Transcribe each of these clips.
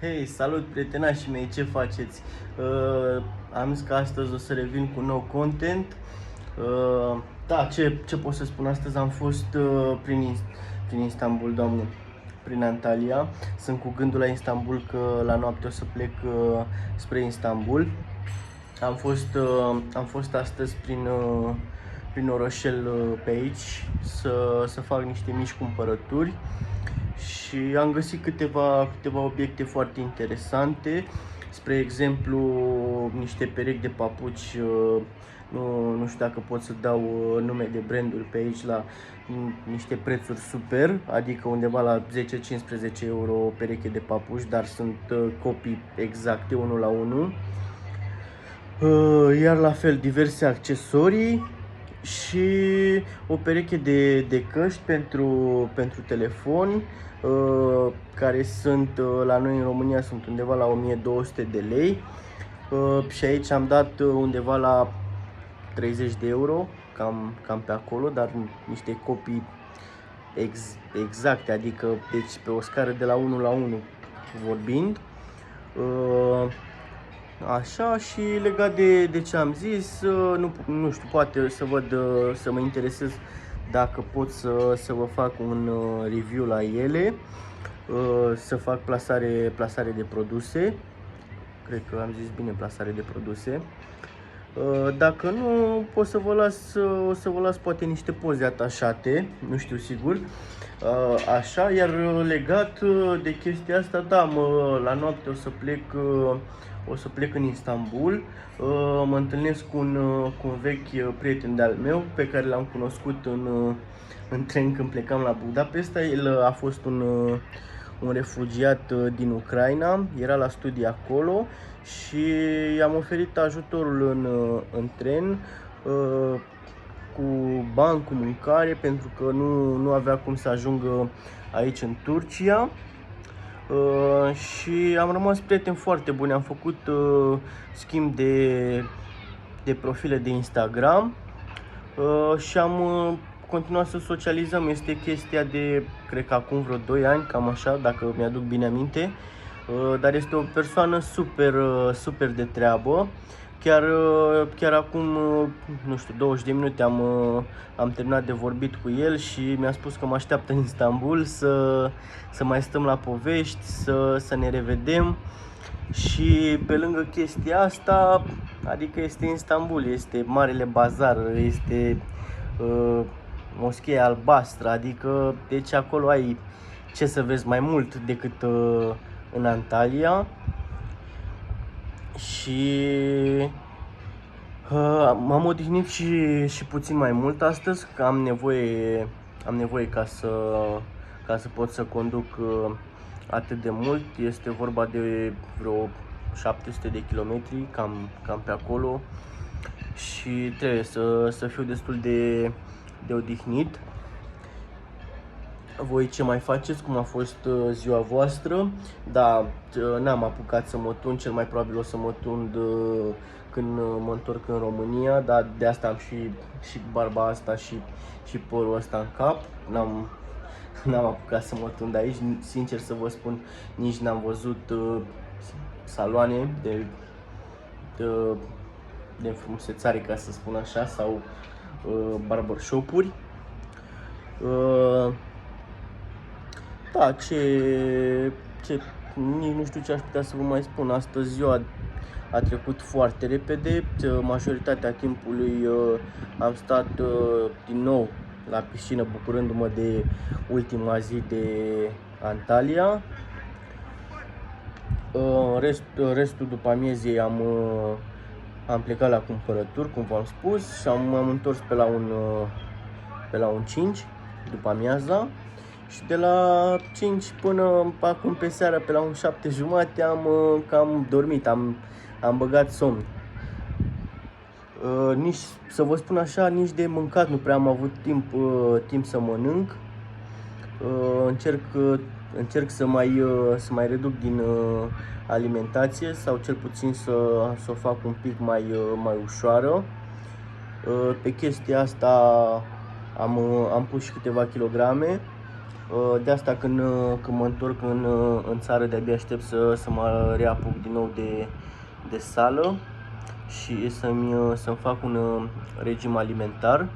Hei, salut prietenașii mei, ce faceți? Am zis că astăzi o să revin cu nou content. Da, ce pot să spun? Astăzi am fost prin Istanbul, doamne, prin Antalya. Sunt cu gândul la Istanbul, că la noapte o să plec spre Istanbul. Am fost astăzi prin orășel pe aici să fac niște mici cumpărături și am găsit câteva obiecte foarte interesante. Spre exemplu, niște perechi de papuci, nu știu dacă pot să dau nume de branduri pe aici, la niște prețuri super, adică undeva la 10-15 euro o pereche de papuci, dar sunt copii exacte, unul la unul. Iar la fel diverse accesorii și o pereche de căști pentru telefon, care sunt la noi în România sunt undeva la 1200 de lei, și aici am dat undeva la 30 de euro, cam pe acolo, dar niște copii exacte, adică deci pe o scară de la 1 la 1 vorbind. Așa, și legat de ce am zis, nu știu, poate să văd, să mă interesez dacă pot să vă fac un review la ele, să fac plasare de produse. Cred că am zis bine, plasare de produse. Dacă nu, pot să vă las poate niște poze atașate, nu știu sigur. Așa, iar legat de chestia asta, da, la noapte o să plec în Istanbul. Mă întâlnesc cu un vechi prieten de-al meu pe care l-am cunoscut în tren când plecam la Budapesta. El a fost un refugiat din Ucraina, era la studii acolo și i-am oferit ajutorul în tren, cu bani, cu mâncare, pentru că nu avea cum să ajungă aici în Turcia. Și am rămas prieteni foarte buni, am făcut schimb de profile de Instagram, și am continuat să socializăm. Este chestia de, cred că acum vreo 2 ani, cam așa, dacă mi-aduc bine aminte, dar este o persoană super de treabă. Chiar acum, nu știu, 20 de minute am terminat de vorbit cu el și mi-a spus că mă așteaptă în Istanbul să mai stăm la povești, să ne revedem. Și pe lângă chestia asta, adică este Istanbul, este Marele Bazar, este Moscheea Albastră, adică deci acolo ai ce să vezi mai mult decât în Antalya. Și m-am odihnit și puțin mai mult astăzi, că am nevoie ca să pot să conduc atât de mult. Este vorba de vreo 700 de kilometri, cam pe acolo, și trebuie să fiu destul de odihnit. Voi ce mai faceți? Cum a fost ziua voastră? Da, n-am apucat să mă tund, cel mai probabil o să mă tund când mă întorc în România, dar de asta am și barba asta și părul ăsta în cap. N-am apucat să mă tund aici, sincer să vă spun, nici n-am văzut saloane de înfrumusețare, ca să spun așa, sau barbershop-uri. Da, nici nu știu ce aș putea să vă mai spun. Astăzi ziua a trecut foarte repede. Majoritatea timpului am stat din nou la piscină, bucurându-mă de ultima zi de Antalya. Restul după amiezii am plecat la cumpărături, cum v-am spus, și m-am întors pe la un 5 după amiaza. Și de la 5 până acum pe seara, pe la un 7 jumate, am cam dormit, am băgat somn. Nici, să vă spun așa, nici de mâncat nu prea am avut timp să mănânc. Încerc să mai reduc din alimentație, sau cel puțin să o fac un pic mai ușoară. Pe chestia asta am pus și câteva kilograme. De asta când mă întorc în țară, de-abia aștept să mă reapuc din nou de sală și să-mi fac un regim alimentar.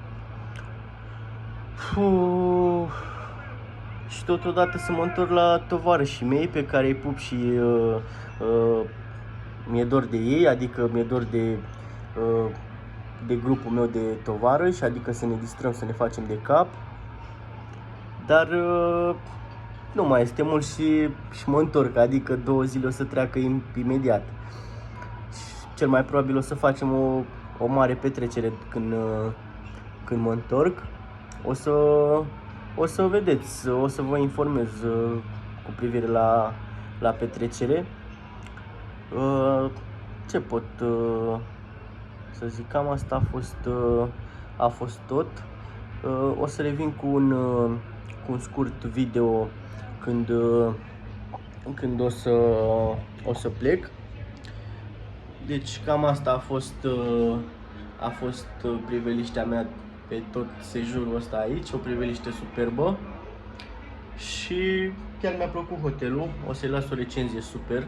Și totodată să mă întorc la tovarășii mei pe care îi pup și mi-e dor de ei, adică mi-e dor de grupul meu de tovarăși, adică să ne distrăm, să ne facem de cap. Dar nu mai este mult și mă întorc, adică 2 zile o să treacă imediat. Și cel mai probabil o să facem o mare petrecere când mă întorc. O să vedeți, o să vă informez cu privire la petrecere. Ce pot să zic, cam asta a fost tot. O să revin cu un scurt video când o să plec. Deci cam asta a fost priveliștea mea pe tot sejurul ăsta aici, o priveliște superbă. Și chiar mi-a plăcut hotelul, o să-i las o recenzie super.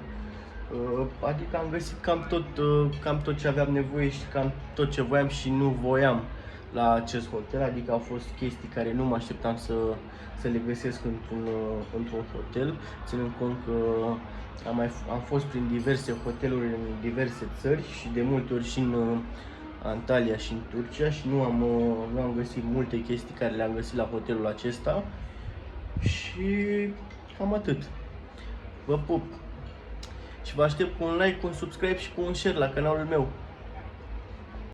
Adică am găsit cam tot ce aveam nevoie și cam tot ce voiam și nu voiam la acest hotel. Adică au fost chestii care nu mă așteptam să le găsesc într-un hotel, ținând cont că am fost prin diverse hoteluri în diverse țări și de multe ori și în Antalya și în Turcia și nu am găsit multe chestii care le-am găsit la hotelul acesta. Și cam atât. Vă pup! Și vă aștept cu un like, cu un subscribe și cu un share la canalul meu.